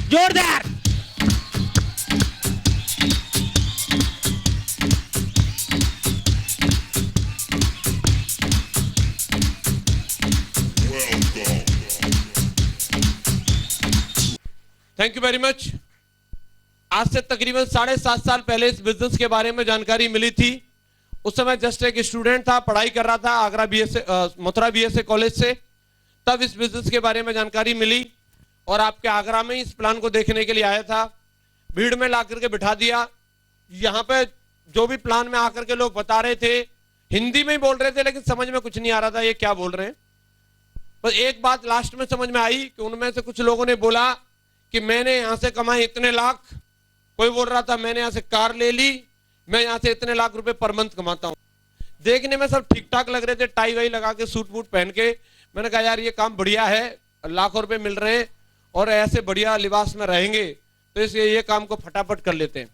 जोरदार। Thank you very much. आज से तकरीबन 7.5 साल पहले इस बिजनेस के बारे में जानकारी मिली थी। उस समय जस्ट एक स्टूडेंट था, पढ़ाई कर रहा था आगरा मथुरा बीएसए कॉलेज से। तब इस बिजनेस के बारे में जानकारी मिली और आपके आगरा में इस प्लान को देखने के लिए आया था। भीड़ में ला करके बिठा दिया। यहाँ पे जो भी प्लान में आकर के लोग बता रहे थे, हिंदी में ही बोल रहे थे, लेकिन समझ में कुछ नहीं आ रहा था ये क्या बोल रहे हैं। बस एक बात लास्ट में समझ में आई कि उनमें से कुछ लोगों ने बोला कि मैंने यहां से कमाए इतने लाख। कोई बोल रहा था मैंने यहां से कार ले ली, मैं यहां से इतने लाख रुपए पर मंथ कमाता हूं। देखने में सब ठीक ठाक लग रहे थे, टाई वाई लगा के सूट वूट पहन के। मैंने कहा यार ये काम बढ़िया है, लाखों रुपए मिल रहे हैं और ऐसे बढ़िया लिबास में रहेंगे, तो इसलिए ये काम को फटाफट कर लेते हैं।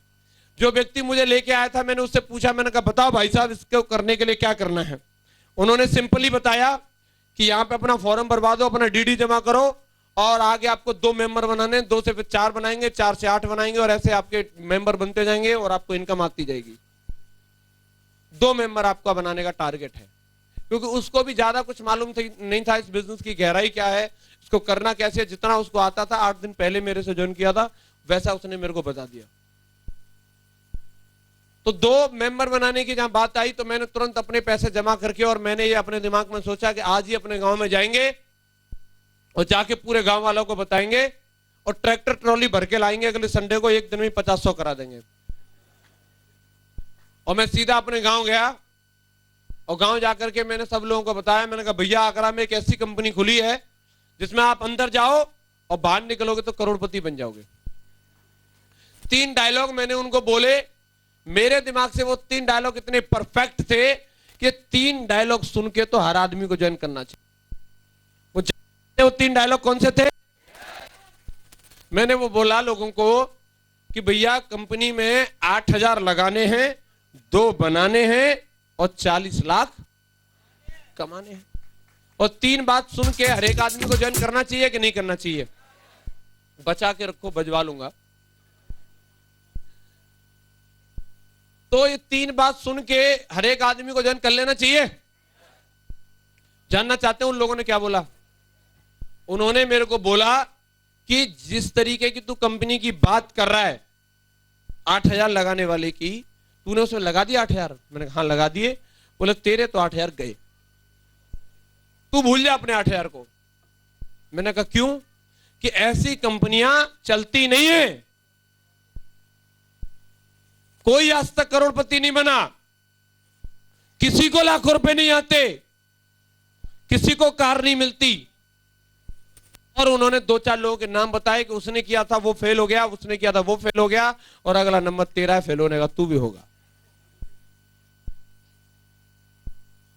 जो व्यक्ति मुझे लेके आया था, मैंने उससे पूछा, मैंने कहा बताओ भाई साहब इसको करने के लिए क्या करना है। उन्होंने सिंपली बताया कि यहाँ पे अपना फॉर्म भरवा दो, अपना डीडी जमा करो और आगे आपको 2 मेंबर बनाने, 2 से फिर 4 बनाएंगे, 4 से 8 बनाएंगे और ऐसे आपके मेंबर बनते जाएंगे और आपको इनकम आती जाएगी। 2 मेंबर आपका बनाने का टारगेट है, क्योंकि उसको भी ज्यादा कुछ मालूम नहीं था इस बिजनेस की गहराई क्या है, इसको करना कैसे है। जितना उसको आता था, 8 दिन पहले मेरे से ज्वाइन किया था, वैसा उसने मेरे को बता दिया। तो 2 मेंबर बनाने की जहां बात आई तो मैंने तुरंत अपने पैसे जमा करके और मैंने ये अपने दिमाग में सोचा कि आज ही अपने गांव में जाएंगे और जाके पूरे गांव वालों को बताएंगे और ट्रैक्टर ट्रॉली भर के लाएंगे। अगले संडे को एक दिन में 50-100 करा देंगे। और मैं सीधा अपने गांव गया और गांव जाकर के मैंने सब लोगों को बताया। मैंने कहा भैया आगरा में एक ऐसी कंपनी खुली है जिसमें आप अंदर जाओ और बाहर निकलोगे तो करोड़पति बन जाओगे। 3 डायलॉग मैंने उनको बोले। मेरे दिमाग से वो 3 डायलॉग इतने परफेक्ट थे कि 3 डायलॉग सुन के तो हर आदमी को ज्वाइन करना चाहिए। वो 3 डायलॉग कौन से थे? मैंने वो बोला लोगों को कि भैया कंपनी में 8,000 लगाने हैं, 2 बनाने हैं और 40 लाख कमाने हैं। और 3 बात सुन के हर एक आदमी को ज्वाइन करना चाहिए कि नहीं करना चाहिए? बचा के रखो, बजवा लूंगा। तो ये 3 बात सुन के हर एक आदमी को ज्वाइन कर लेना चाहिए। जानना चाहते हैं उन लोगों ने क्या बोला? उन्होंने मेरे को बोला कि जिस तरीके की तू कंपनी की बात कर रहा है, 8,000 लगाने वाले की, तूने उसमें लगा दिया 8,000? मैंने कहा हाँ लगा दिए। बोले तेरे तो 8,000 गए, तू भूल जा अपने 8,000 को। मैंने कहा क्यों? कि ऐसी कंपनियां चलती नहीं है। कोई आज तक करोड़पति नहीं बना, किसी को लाखों रुपए नहीं आते, किसी को कार नहीं मिलती। और उन्होंने 2-4 लोगों के नाम बताए कि उसने किया था वो फेल हो गया, उसने किया था वो फेल हो गया और अगला नंबर तेरा है फेल होने का, तू भी होगा।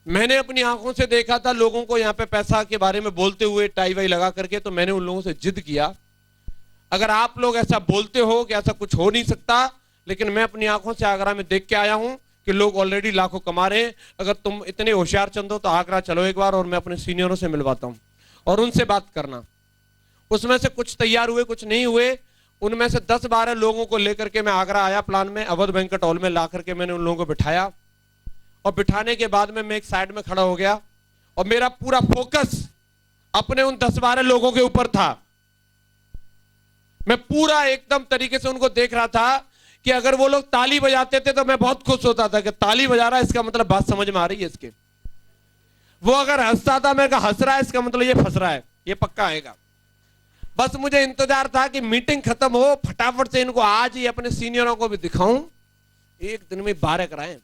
मैंने अपनी आंखों से देखा था लोगों को यहां पे पैसा के बारे में बोलते हुए टाई वाई लगा करके। तो मैंने उन लोगों से जिद किया, अगर आप लोग ऐसा बोलते हो कि ऐसा कुछ हो नहीं सकता, लेकिन मैं अपनी आंखों से आगरा में देख के आया हूं कि लोग ऑलरेडी लाखों कमा रहे हैं। अगर तुम इतने होशियार चंद हो तो आगरा चलो एक बार और मैं अपने सीनियरों से मिलवाता हूं और उनसे बात करना। उसमें से कुछ तैयार हुए, कुछ नहीं हुए। उनमें से 10-12 लोगों को लेकर के मैं आगरा आया। प्लान में अवध बैंक्वेट हॉल में ला करके मैंने उन लोगों को बिठाया और बिठाने के बाद में मैं एक साइड में खड़ा हो गया और मेरा पूरा फोकस अपने उन 10-12 लोगों के ऊपर था। मैं पूरा एकदम तरीके से उनको देख रहा था कि अगर वो लोग ताली बजाते थे तो मैं बहुत खुश होता था कि ताली बजा रहा है, इसका मतलब बात समझ में आ रही है इसके। वो अगर हंसता था, मैं हंस रहा है, इसका मतलब ये फंस रहा है, ये पक्का आएगा। बस मुझे इंतजार था कि मीटिंग खत्म हो, फटाफट से इनको आज ही अपने सीनियरों को भी दिखाऊं, एक दिन में 12 कराएं।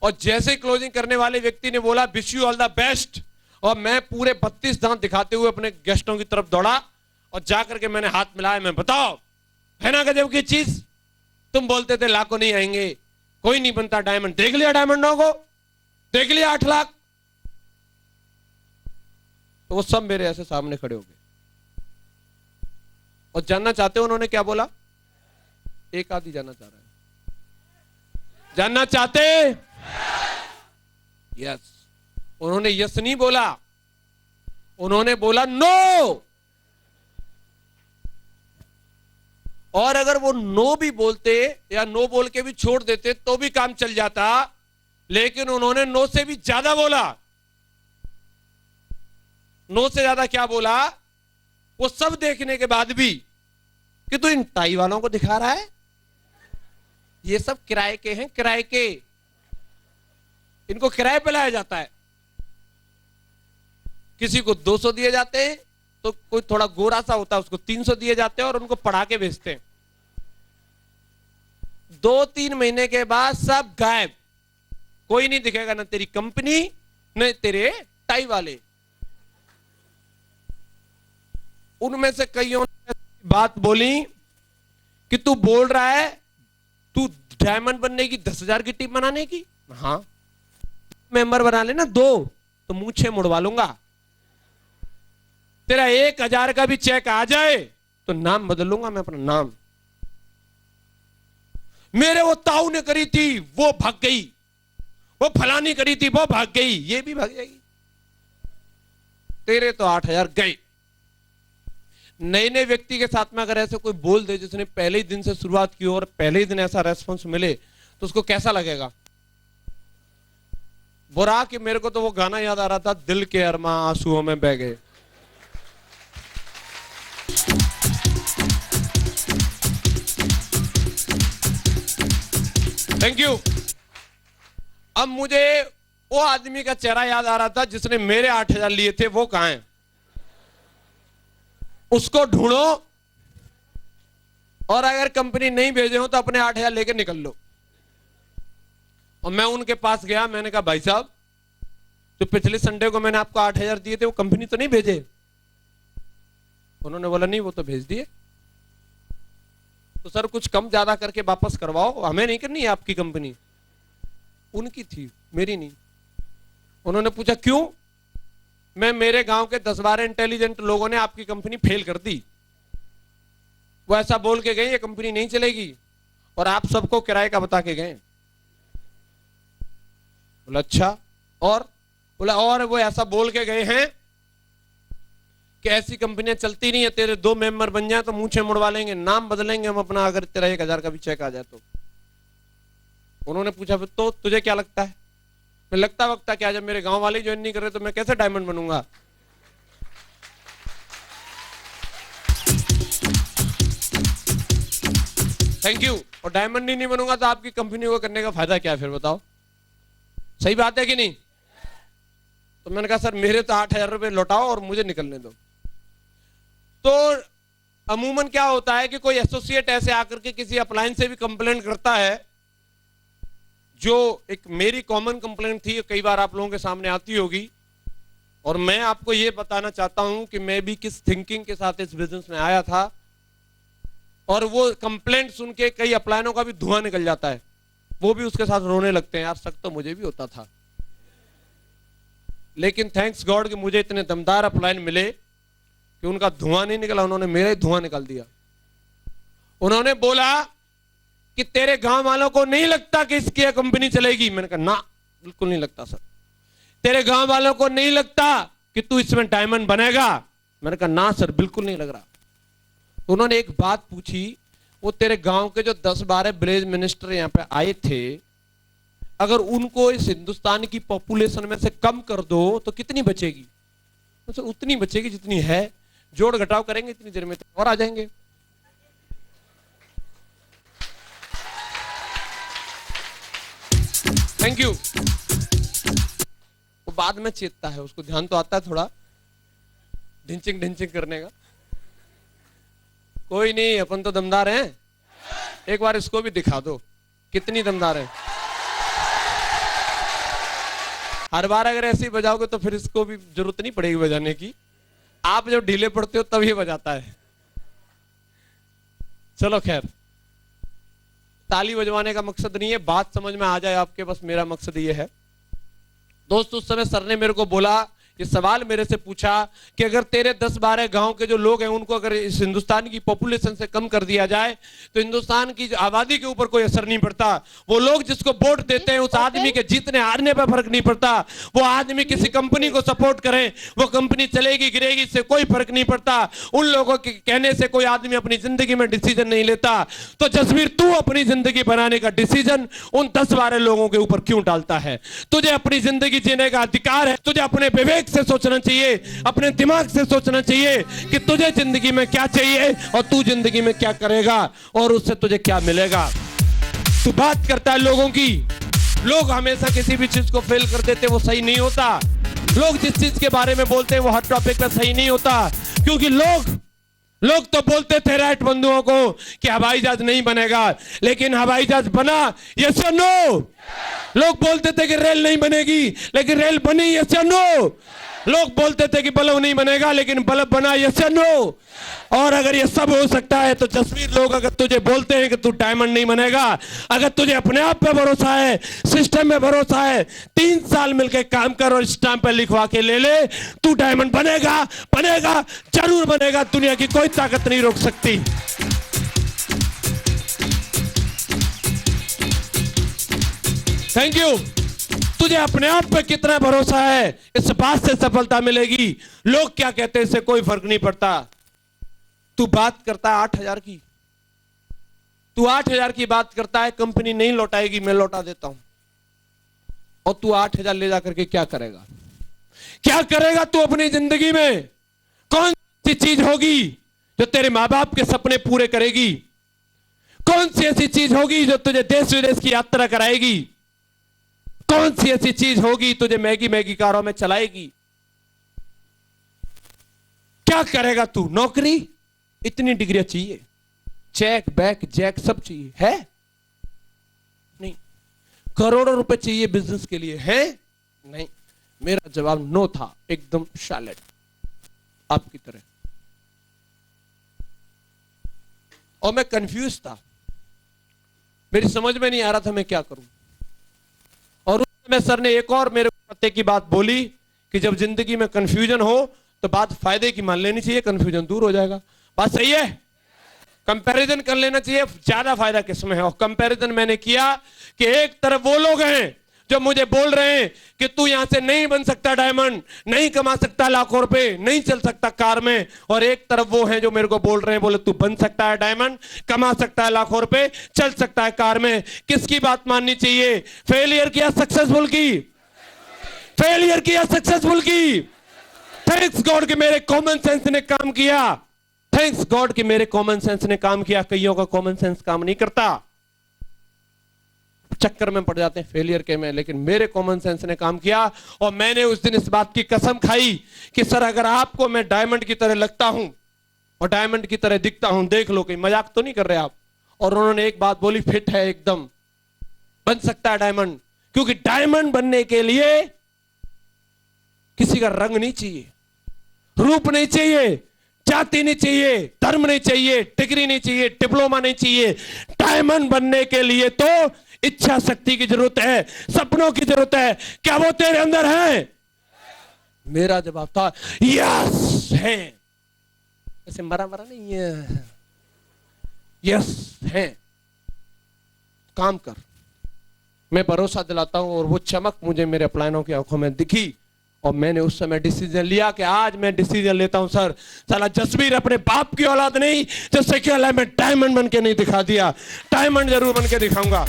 और जैसे ही क्लोजिंग करने वाले व्यक्ति ने बोला wish you all the best, और मैं पूरे 32 दांत दिखाते हुए अपने गेस्टों की तरफ दौड़ा और जाकर के मैंने हाथ मिलाया। मैं बताओ है ना गजब की चीज? तुम बोलते थे लाखों नहीं आएंगे, कोई नहीं बनता डायमंड। देख लिया डायमंडों को, देख लिया 8 लाख। तो वो सब मेरे ऐसे सामने खड़े हो गए और जानना चाहते हो उन्होंने क्या बोला? एक आदमी जानना चाह रहा है। जानना चाहते? यस। उन्होंने यस नहीं बोला, उन्होंने बोला नो। और अगर वो नो भी बोलते या नो बोल के भी छोड़ देते तो भी काम चल जाता, लेकिन उन्होंने नो से भी ज्यादा बोला। नो से ज्यादा क्या बोला? वो सब देखने के बाद भी कि तू इन टाई वालों को दिखा रहा है, ये सब किराए के हैं, किराए के, इनको किराए पे लाया जाता है। किसी को 200 दिए जाते हैं, तो कोई थोड़ा गोरा सा होता है उसको 300 दिए जाते हैं और उनको पढ़ा के भेजते हैं। 2-3 महीने के बाद सब गायब, कोई नहीं दिखेगा, ना तेरी कंपनी न तेरे टाई वाले। उनमें से कईयों ने बात बोली कि तू बोल रहा है तू डायमंड बनने की 10,000 की टीम बनाने की, हाँ मेंबर बना लेना 2 तो मूछे मुड़वा लूंगा। तेरा 1,000 का भी चेक आ जाए तो नाम बदल लूंगा मैं अपना नाम। मेरे वो ताऊ ने करी थी वो भाग गई, वो फलानी करी थी वो भाग गई, ये भी भाग जाएगी। तेरे तो 8,000 गए। नए नए व्यक्ति के साथ में अगर ऐसे कोई बोल दे जिसने पहले ही दिन से शुरुआत की और पहले ही दिन ऐसा रेस्पॉन्स मिले तो उसको कैसा लगेगा? बुरा कि मेरे को तो वो गाना याद आ रहा था, दिल के अरमा आंसुओं में बह गए। Thank you. अब मुझे वो आदमी का चेहरा याद आ रहा था जिसने मेरे 8,000 लिए थे, वो कहां है? उसको ढूंढो और अगर कंपनी नहीं भेजे हो तो अपने 8,000 लेकर निकल लो। और मैं उनके पास गया, मैंने कहा भाई साहब जो पिछले संडे को मैंने आपको 8,000 दिए थे वो कंपनी तो नहीं भेजे? उन्होंने बोला नहीं वो तो भेज दिए। तो सर कुछ कम ज्यादा करके वापस करवाओ, हमें नहीं करनी है आपकी कंपनी। उनकी थी, मेरी नहीं। उन्होंने पूछा क्यों? मेरे गांव के 10-12 इंटेलिजेंट लोगों ने आपकी कंपनी फेल कर दी, वो ऐसा बोल के गए ये कंपनी नहीं चलेगी और आप सबको किराए का बता के गए। बोला अच्छा, और बोला और वो ऐसा बोल के गए हैं कि ऐसी कंपनियां चलती नहीं है, तेरे 2 मेंबर बन जाए तो मूछे मुड़वा लेंगे, नाम बदलेंगे हम अपना अगर तेरा 1,000 का भी चेक आ जाए तो। उन्होंने पूछा तो तुझे क्या लगता है? मैं लगता वक्ता क्या, जब मेरे गांव वाले ज्वाइन नहीं कर रहे तो मैं कैसे डायमंड बनूंगा? Thank you. और डायमंड ही नहीं बनूंगा तो आपकी कंपनी को करने का फायदा क्या है फिर बताओ? सही बात है कि नहीं? तो मैंने कहा सर मेरे तो 8,000 रुपए लौटाओ और मुझे निकलने दो। तो अमूमन क्या होता है कि कोई एसोसिएट ऐसे आकर के किसी अप्लायंस से भी कंप्लेंट करता है, जो एक मेरी कॉमन कंप्लेंट थी, कई बार आप लोगों के सामने आती होगी, और मैं आपको यह बताना चाहता हूं कि मैं भी किस थिंकिंग के साथ इस बिजनेस में आया था। और वो कंप्लेंट सुन के कई अप्लायनों का भी धुआं निकल जाता है, वो भी उसके साथ रोने लगते हैं, यार शक तो मुझे भी होता था। लेकिन थैंक्स गॉड कि मुझे इतने दमदार अपलायन मिले कि उनका धुआं नहीं निकला, उन्होंने मेरा ही धुआं निकाल दिया। उन्होंने बोला कि तेरे गांव वालों को नहीं लगता कि इसकी कंपनी चलेगी? मैंने कहा ना बिल्कुल नहीं लगता सर। तेरे गांव वालों को नहीं लगता कि तू इसमें डायमंड बनेगा? मैंने कहा ना सर बिल्कुल नहीं लग रहा। तो उन्होंने एक बात पूछी, वो तेरे गांव के जो 10-12 विलेज मिनिस्टर यहाँ पे आए थे, अगर उनको इस हिंदुस्तान की पॉपुलेशन में से कम कर दो तो कितनी बचेगी? तो उतनी बचेगी जितनी है, जोड़ घटाव करेंगे इतनी देर में और आ जाएंगे। Thank you. वो बाद में चेतता है, उसको ध्यान तो आता है थोड़ा ढिंचिंग ढिंचिंग करने का। कोई नहीं, अपन तो दमदार हैं, एक बार इसको भी दिखा दो कितनी दमदार है। हर बार अगर ऐसे ही बजाओगे तो फिर इसको भी जरूरत नहीं पड़ेगी बजाने की, आप जब ढीले पड़ते हो तब ये बजाता है। चलो खैर, ताली बजवाने का मकसद नहीं है, बात समझ में आ जाए आपके, बस मेरा मकसद ये है। दोस्त उस समय सर ने मेरे को बोला ये सवाल मेरे से पूछा कि अगर तेरे 10-12 गांव के जो लोग हैं उनको अगर इस हिंदुस्तान की पॉपुलेशन से कम कर दिया जाए तो हिंदुस्तान की आबादी के ऊपर कोई असर नहीं पड़ता। वो लोग जिसको वोट देते हैं उस आदमी के जीतने हारने पर फर्क नहीं पड़ता। वो आदमी किसी कंपनी को सपोर्ट करें, वो कंपनी चलेगी गिरेगी, इससे कोई फर्क नहीं पड़ता। उन लोगों के कहने से कोई आदमी अपनी जिंदगी में डिसीजन नहीं लेता। तो जसवीर, तू अपनी जिंदगी बनाने का डिसीजन उन 10-12 लोगों के ऊपर क्यों डालता है? तुझे अपनी जिंदगी जीने का अधिकार है। तुझे अपने विवेक से सोचना चाहिए, अपने दिमाग से सोचना चाहिए कि तुझे जिंदगी में क्या चाहिए और तू जिंदगी में क्या करेगा और उससे तुझे क्या मिलेगा। तू बात करता है लोगों की, लोग हमेशा किसी भी चीज को फेल कर देते, वो सही नहीं होता। लोग जिस चीज के बारे में बोलते हैं वो हर टॉपिक पे सही नहीं होता, क्योंकि लोग तो बोलते थे राइट बंधुओं को कि हवाई जहाज नहीं बनेगा, लेकिन हवाई जहाज बना, यस और नो। लोग बोलते थे कि रेल नहीं बनेगी, लेकिन रेल बनी, यस और नो। लोग बोलते थे कि बल्ब नहीं बनेगा, लेकिन बल्ब बना, यस और नो। और अगर ये सब हो सकता है तो जसवीर, लोग अगर तुझे बोलते हैं कि तू डायमंड नहीं बनेगा, अगर तुझे अपने आप पे भरोसा है, सिस्टम में भरोसा है, 3 साल मिलकर काम कर और स्टाम्प पे लिखवा के ले ले, तू डायमंड बनेगा, बनेगा, जरूर बनेगा। दुनिया की कोई ताकत नहीं रोक सकती। Thank you. तुझे अपने आप पे कितना भरोसा है, इस बात से सफलता मिलेगी। लोग क्या कहते हैं इससे कोई फर्क नहीं पड़ता। तू बात करता है 8,000 की, तू 8,000 की बात करता है, कंपनी नहीं लौटाएगी, मैं लौटा देता हूं। और तू 8,000 ले जाकर के क्या करेगा? क्या करेगा तू अपनी जिंदगी में? कौन सी चीज होगी जो तेरे मां बाप के सपने पूरे करेगी? कौन सी ऐसी चीज होगी जो तुझे देश विदेश की यात्रा कराएगी? कौन सी ऐसी चीज होगी तुझे मैगी कारों में चलाएगी? क्या करेगा तू? नौकरी? इतनी डिग्री चाहिए, चेक बैक जैक सब चाहिए, है नहीं। करोड़ों रुपए चाहिए बिजनेस के लिए, है नहीं। मेरा जवाब नो था, एकदम शालेट, आपकी तरह। और मैं कंफ्यूज था, मेरी समझ में नहीं आ रहा था मैं क्या करूं। और उस समय सर ने एक और मेरे पते की बात बोली कि जब जिंदगी में कंफ्यूजन हो तो बात फायदे की मान लेनी चाहिए, कंफ्यूजन दूर हो जाएगा। बात सही है? कंपैरिजन कर लेना चाहिए, ज्यादा फायदा किसमें है। और कंपैरिजन मैंने किया कि एक तरफ वो लोग हैं जो मुझे बोल रहे हैं कि तू यहां से नहीं बन सकता डायमंड, नहीं कमा सकता लाखों रुपए, नहीं चल सकता कार में। और एक तरफ वो हैं जो मेरे को बोल रहे हैं, बोले तू बन सकता है डायमंड, कमा सकता है लाखों रुपए, चल सकता है कार में। किसकी बात माननी चाहिए? फेलियर की या सक्सेसफुल की? फेलियर की या सक्सेसफुल की? थैंक्स गॉड कि मेरे कॉमन सेंस ने काम किया। थैंक्स गॉड कि मेरे कॉमन सेंस ने काम किया। कईयों का कॉमन सेंस काम नहीं करता, चक्कर में पड़ जाते हैं फेलियर के में, लेकिन मेरे कॉमन सेंस ने काम किया। और मैंने उस दिन इस बात की कसम खाई कि सर अगर आपको मैं डायमंड की तरह लगता हूं और डायमंड की तरह दिखता हूं, देख लो, कहीं मजाक तो नहीं कर रहे आप। और उन्होंने एक बात बोली, फिट है एकदम, बन सकता है डायमंड। क्योंकि डायमंड बनने के लिए किसी का रंग नहीं चाहिए, रूप नहीं चाहिए, जाति नहीं चाहिए, धर्म नहीं चाहिए, डिग्री नहीं चाहिए, डिप्लोमा नहीं चाहिए। डायमंड बनने के लिए तो इच्छा शक्ति की जरूरत है, सपनों की जरूरत है। क्या वो तेरे अंदर है? मेरा जवाब था यस है। ऐसे मरा नहीं है, यस है। काम कर, मैं भरोसा दिलाता हूं। और वो चमक मुझे मेरे अपलायनों की आंखों में दिखी और मैंने उस समय डिसीजन लिया कि आज मैं डिसीजन लेता हूं सर, साला जसवीर अपने बाप की औलाद नहीं, जिससे क्या मैं डायमंड बन के नहीं दिखा दिया, डायमंड जरूर बन के दिखाऊंगा।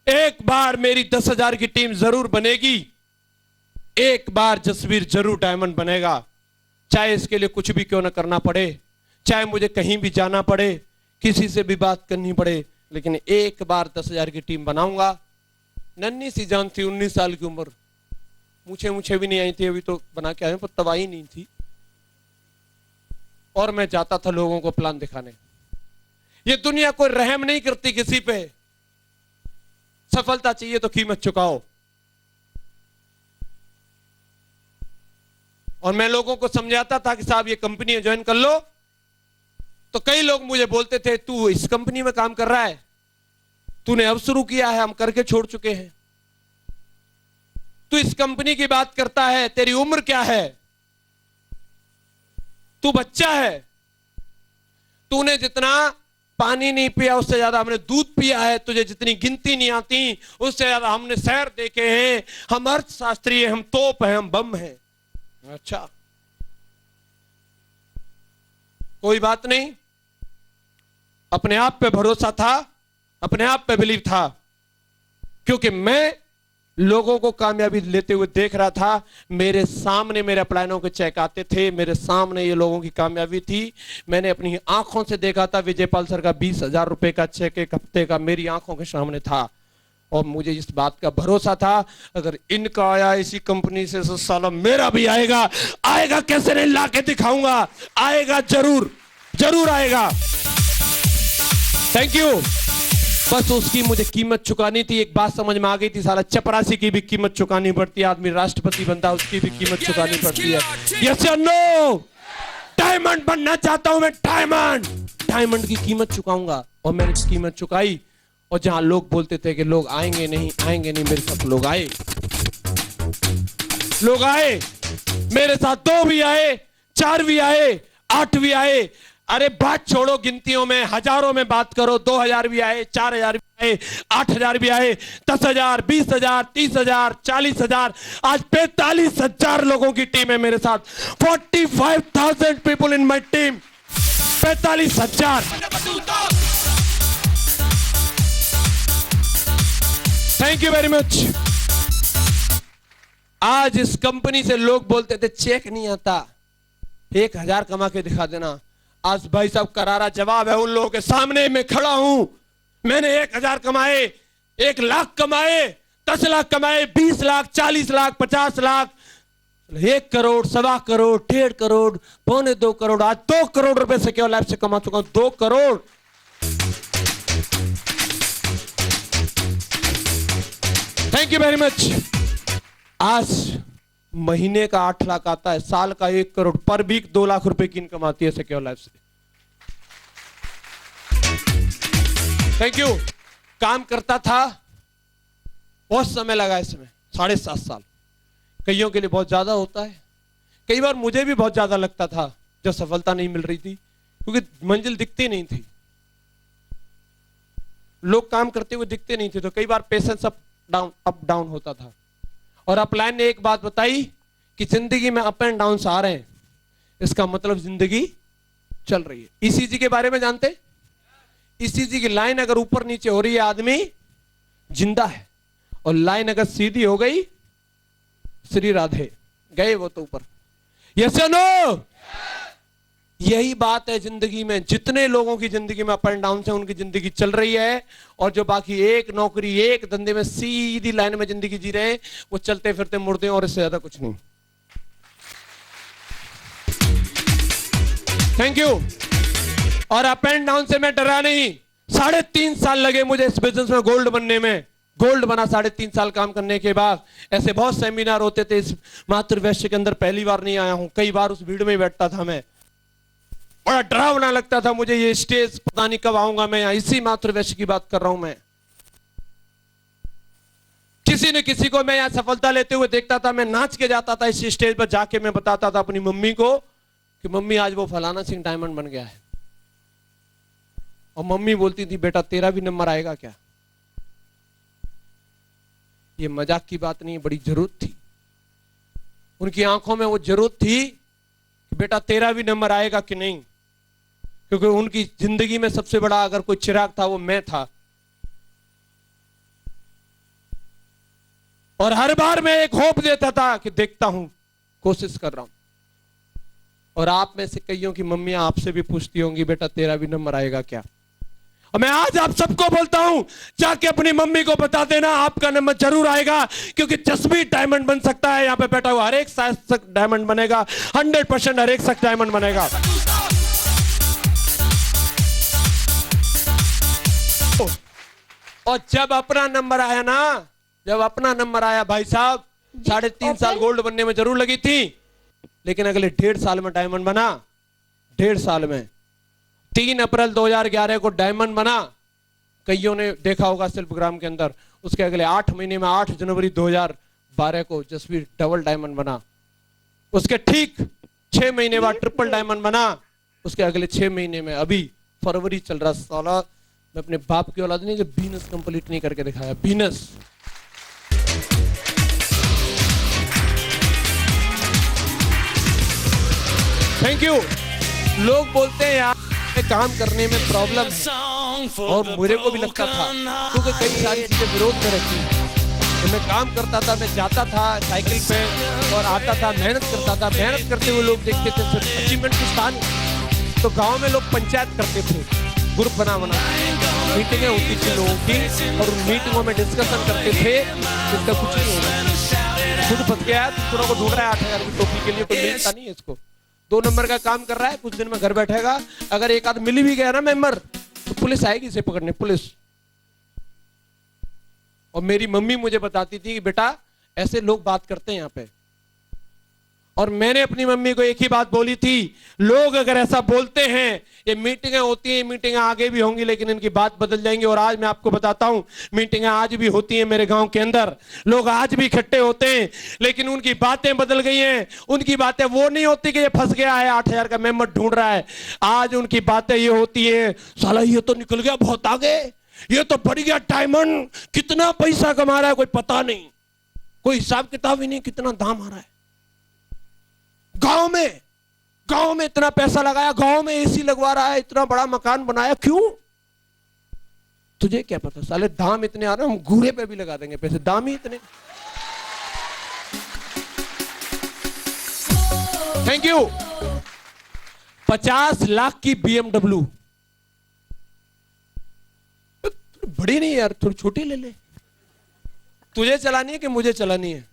एक बार मेरी 10,000 की टीम जरूर बनेगी, एक बार जसवीर जरूर डायमंड बनेगा। चाहे इसके लिए कुछ भी क्यों ना करना पड़े, चाहे मुझे कहीं भी जाना पड़े, किसी से भी बात करनी पड़े, लेकिन एक बार 10,000 की टीम बनाऊंगा। नन्ही सी जान थी, 19 साल की उम्र, मुझे भी नहीं आई थी, अभी तो बना के आए, पर तबाही नहीं थी। और मैं जाता था लोगों को प्लान दिखाने। ये दुनिया कोई रहम नहीं करती किसी पे। सफलता चाहिए तो कीमत चुकाओ। और मैं लोगों को समझाता था कि साहब ये कंपनी ज्वाइन कर लो, तो कई लोग मुझे बोलते थे, तू इस कंपनी में काम कर रहा है, तूने अब शुरू किया है, हम करके छोड़ चुके हैं। तू इस कंपनी की बात करता है, तेरी उम्र क्या है, तू बच्चा है, तूने जितना पानी नहीं पिया उससे ज्यादा हमने दूध पिया है, तुझे जितनी गिनती नहीं आती उससे ज्यादा हमने शहर देखे हैं, हम अर्थशास्त्री हैं, हम तोप हैं, हम बम हैं। अच्छा, कोई बात नहीं, अपने आप पे भरोसा था, अपने आप पे बिलीव था, क्योंकि मैं लोगों को कामयाबी लेते हुए देख रहा था। मेरे सामने मेरे प्लानों के चेक आते थे, मेरे सामने ये लोगों की कामयाबी थी। मैंने अपनी आंखों से देखा था, विजयपाल सर का 20,000 रुपए का चेक एक हफ्ते का मेरी आंखों के सामने था, और मुझे इस बात का भरोसा था, अगर इनका आया इसी कंपनी से तो साला मेरा भी आएगा। आएगा कैसे नहीं, ला के दिखाऊंगा, आएगा जरूर, जरूर आएगा। Thank you. बस उसकी मुझे कीमत चुकानी थी। एक बात समझ में आ गई थी, साला चपरासी की भी कीमत चुकानी पड़ती है, आदमी राष्ट्रपति बनता है उसकी भी कीमत चुकानी पड़ती है। यस या नो? डायमंड बनना चाहता हूं मैं, डायमंड, डायमंड की कीमत चुकाऊंगा। और मैंने कीमत चुकाई, और जहां लोग बोलते थे कि लोग आएंगे नहीं आएंगे नहीं, मेरे साथ लोग आए, लोग आए मेरे साथ। 2 भी आए, 4 भी आए, 8 भी आए। अरे बात छोड़ो गिनतियों में, हजारों में बात करो। 2,000 भी आए, 4,000 भी आए, 8,000 भी आए, 10,000, 20,000, 30,000, 40,000, आज 45,000 लोगों की टीम है मेरे साथ। 45,000 people in my team, 45,000। Thank you very much. आज इस कंपनी से लोग बोलते थे चेक नहीं आता, 1,000 कमा के दिखा देना। आज भाई साहब करारा जवाब है उन लोगों के सामने, मैं खड़ा हूं। मैंने 1,000 कमाए, 1 लाख कमाए, 10 लाख कमाए, 20 लाख, 40 लाख, 50 लाख, 1 करोड़, 1.25 करोड़, 1.5 करोड़, 1.25 करोड़, आज 2 करोड़ रुपए से केवल लाइफ से कमा चुका हूं। 2 crore. Thank you very much. आज महीने का 8 लाख आता है, साल का 1 करोड़, पर वीक 2 लाख रुपए की इनकम आती है सिक्योर लाइफ से। Thank you. काम करता था, बहुत समय लगा इसमें, 7.5 साल। कईयों के लिए बहुत ज्यादा होता है, कई बार मुझे भी बहुत ज्यादा लगता था जब सफलता नहीं मिल रही थी, क्योंकि मंजिल दिखती नहीं थी, लोग काम करते हुए दिखते नहीं थे, तो कई बार पेशेंस अप डाउन होता था। और अपलाइन ने एक बात बताई कि जिंदगी में अप एंड डाउन आ रहे हैं, इसका मतलब जिंदगी चल रही है। ईसीजी के बारे में जानते? ईसीजी की लाइन अगर ऊपर नीचे हो रही है, आदमी जिंदा है, और लाइन अगर सीधी हो गई, श्री राधे, गए वो तो ऊपर। यस या नो? यही बात है जिंदगी में। जितने लोगों की जिंदगी में अप एंड डाउन है, उनकी जिंदगी चल रही है, और जो बाकी एक नौकरी, एक धंधे में सीधी लाइन में जिंदगी जी रहे हैं, वो चलते फिरते मुड़ते हैं, और इससे ज्यादा कुछ नहीं। Thank you. और अप एंड डाउन से मैं डरा नहीं। 3.5 साल लगे मुझे इस बिजनेस में गोल्ड बनने में। गोल्ड बना 3.5 साल काम करने के बाद। ऐसे बहुत सेमिनार होते थे इस मातृवैश्य के अंदर, पहली बार नहीं आया हूं, कई बार उस भीड़ में बैठता था मैं, बड़ा डरावना लगता था मुझे ये स्टेज, पता नहीं कब आऊंगा मैं यहाँ। इसी मातृवैश्य की बात कर रहा हूं मैं। किसी न किसी को मैं यहाँ सफलता लेते हुए देखता था, मैं नाच के जाता था इस स्टेज पर, जाके मैं बताता था अपनी मम्मी को कि मम्मी आज वो फलाना सिंह डायमंड बन गया है। और मम्मी बोलती थी बेटा तेरा भी नंबर आएगा क्या? ये मजाक की बात नहीं, बड़ी जरूरत थी। उनकी आंखों में वो जरूरत थी कि बेटा तेरा भी नंबर आएगा कि नहीं, क्योंकि उनकी जिंदगी में सबसे बड़ा अगर कोई चिराग था वो मैं था। और हर बार मैं एक होप देता था कि देखता हूं, कोशिश कर रहा हूं। और आप में से कईयों की मम्मियां आपसे भी पूछती होंगी बेटा तेरा भी नंबर आएगा क्या? और मैं आज आप सबको बोलता हूं, जाके अपनी मम्मी को बता देना आपका नंबर जरूर आएगा, क्योंकि जसबीर डायमंड बन सकता है। यहां पे बैठा हुआ हर एक शख्स डायमंड बनेगा, 100% हर एक शख्स डायमंड बनेगा। और जब अपना नंबर आया ना, जब अपना नंबर आया भाई साहब, 3.5 साल गोल्ड बनने में जरूर लगी थी, लेकिन अगले 1.5 साल में डायमंड बना। 1.5 साल में 3 अप्रैल 2011 को डायमंड बना, कईयों ने देखा होगा शिल्पग्राम के अंदर। उसके अगले 8 महीने में 8 जनवरी 2012 को जसवीर डबल डायमंड बना। उसके ठीक 6 महीने बाद ट्रिपल डायमंड बना। उसके अगले 6 महीने में अभी फरवरी चल रहा, साला मैं अपने बाप की औलाद नहीं, जो बीनस कंप्लीट नहीं करके दिखाया, बीनस। Thank you. लोग बोलते हैं यार काम करने में प्रॉब्लम है, और मुझे को भी लगता था, क्योंकि कई सारी चीजें विरोध में रहती हैं। तो मैं काम करता था, मैं जाता था साइकिल पे और आता था, मेहनत करता था। मेहनत करते हुए लोग देखते थे, सिर्फ अचीवमेंट की स्थान। तो गांव में लोग पंचायत करते थे, ग्रुप बना मीटिंगें होती थी लोगों की, और उन मीटिंगों में डिस्कशन करते थे, इसका कुछ नहीं होगा। खुद फंस गया, दूसरों को ढूंढ रहा है 8,000 की टोपी के लिए, कोई मिलता नहीं है इसको। 2 नंबर का काम कर रहा है, कुछ दिन में घर बैठेगा। अगर एक आध मिल भी गया ना मेंबर, तो पुलिस आएगी इसे पकड़ने, पुलिस। और मेरी मम्मी मुझे बताती थी कि बेटा ऐसे लोग बात करते हैं यहाँ पे। और मैंने अपनी मम्मी को एक ही बात बोली थी, लोग अगर ऐसा बोलते हैं, ये मीटिंगें होती हैं, मीटिंगें आगे भी होंगी, लेकिन इनकी बात बदल जाएंगी। और आज मैं आपको बताता हूं, मीटिंगें आज भी होती हैं मेरे गांव के अंदर, लोग आज भी इकट्ठे होते हैं, लेकिन उनकी बातें बदल गई हैं। उनकी बातें वो नहीं होती कि ये फंस गया है, 8,000 का मेंबर ढूंढ रहा है। आज उनकी बातें ये होती है, साला ये तो निकल गया बहुत आगे, ये तो बढ़ गया डायमंड, कितना पैसा कमा रहा है कोई पता नहीं, कोई हिसाब किताब ही नहीं, कितना दाम आ रहा है। गांव में इतना पैसा लगाया, गांव में एसी लगवा रहा है, इतना बड़ा मकान बनाया, क्यों? तुझे क्या पता, साले दाम इतने आ रहे हैं, हम घूरे पे भी लगा देंगे पैसे, दाम ही इतने। Thank you. 50 लाख की BMW, बड़ी नहीं यार, थोड़ी छोटी ले ले। तुझे चलानी है कि मुझे चलानी है?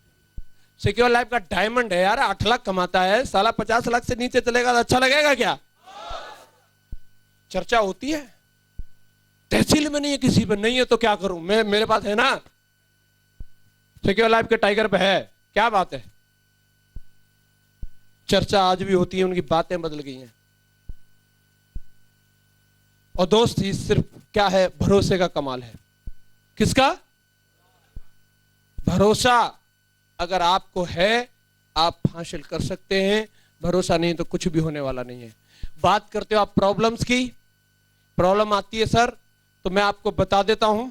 सिक्योर लाइफ का डायमंड है यार, 8 लाख कमाता है, साला 50 लाख से नीचे चलेगा तो अच्छा लगेगा क्या? चर्चा होती है, तहसील में नहीं है, किसी पर नहीं है, तो क्या करूं मैं, मेरे पास है ना, सिक्योर लाइफ के टाइगर पे है, क्या बात है। चर्चा आज भी होती है, उनकी बातें बदल गई हैं। और दोस्त, ये सिर्फ क्या है, भरोसे का कमाल है। किसका भरोसा? अगर आपको है, आप हासिल कर सकते हैं, भरोसा नहीं तो कुछ भी होने वाला नहीं है। बात करते हो आप प्रॉब्लम्स की, प्रॉब्लम आती है सर, तो मैं आपको बता देता हूं।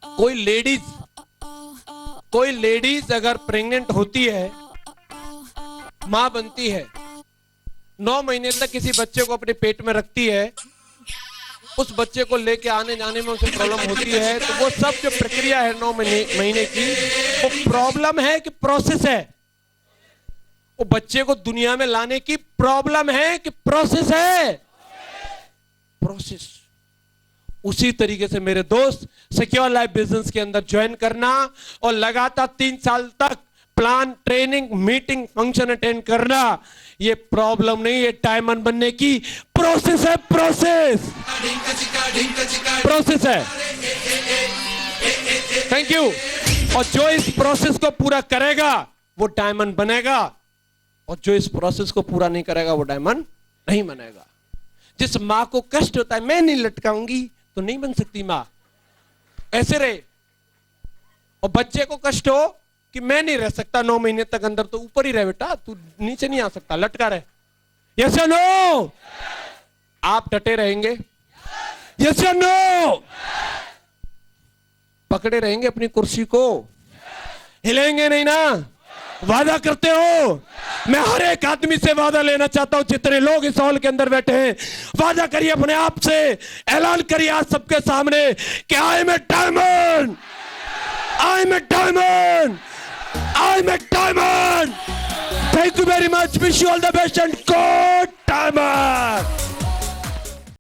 कोई लेडीज अगर प्रेग्नेंट होती है, मां बनती है, 9 महीने तक किसी बच्चे को अपने पेट में रखती है, उस बच्चे को लेके आने जाने में उसे प्रॉब्लम होती है, तो वो सब जो प्रक्रिया है 9 महीने की, वो प्रॉब्लम है कि प्रोसेस है? वो बच्चे को दुनिया में लाने की प्रॉब्लम है कि प्रोसेस है? प्रोसेस। उसी तरीके से मेरे दोस्त, सिक्योर लाइफ बिजनेस के अंदर ज्वाइन करना और लगातार 3 साल तक plan, training, meeting, function attend करना, ये प्रॉब्लम नहीं, ये डायमंड बनने की प्रोसेस है। प्रोसेस है। Thank you. और जो इस प्रोसेस को पूरा करेगा वो डायमंड बनेगा, और जो इस प्रोसेस को पूरा नहीं करेगा वो डायमंड नहीं बनेगा। जिस मां को कष्ट होता है, मैं नहीं लटकाऊंगी, तो नहीं बन सकती मां, ऐसे रहे। और बच्चे को कष्ट हो कि मैं नहीं रह सकता 9 महीने तक अंदर, तो ऊपर ही रह बेटा, तू नीचे नहीं आ सकता, लटका रहे। यस या नो? आप डटे रहेंगे? यस या नो? पकड़े रहेंगे अपनी कुर्सी को, हिलेंगे नहीं ना? वादा करते हो? मैं हर एक आदमी से वादा लेना चाहता हूं, जितने लोग इस हॉल के अंदर बैठे हैं, वादा करिए अपने आप से, ऐलान करिए आज सबके सामने कि I am a diamond, I am a diamond, I am a diamond. Thank you very much, wish you all the best and good diamond.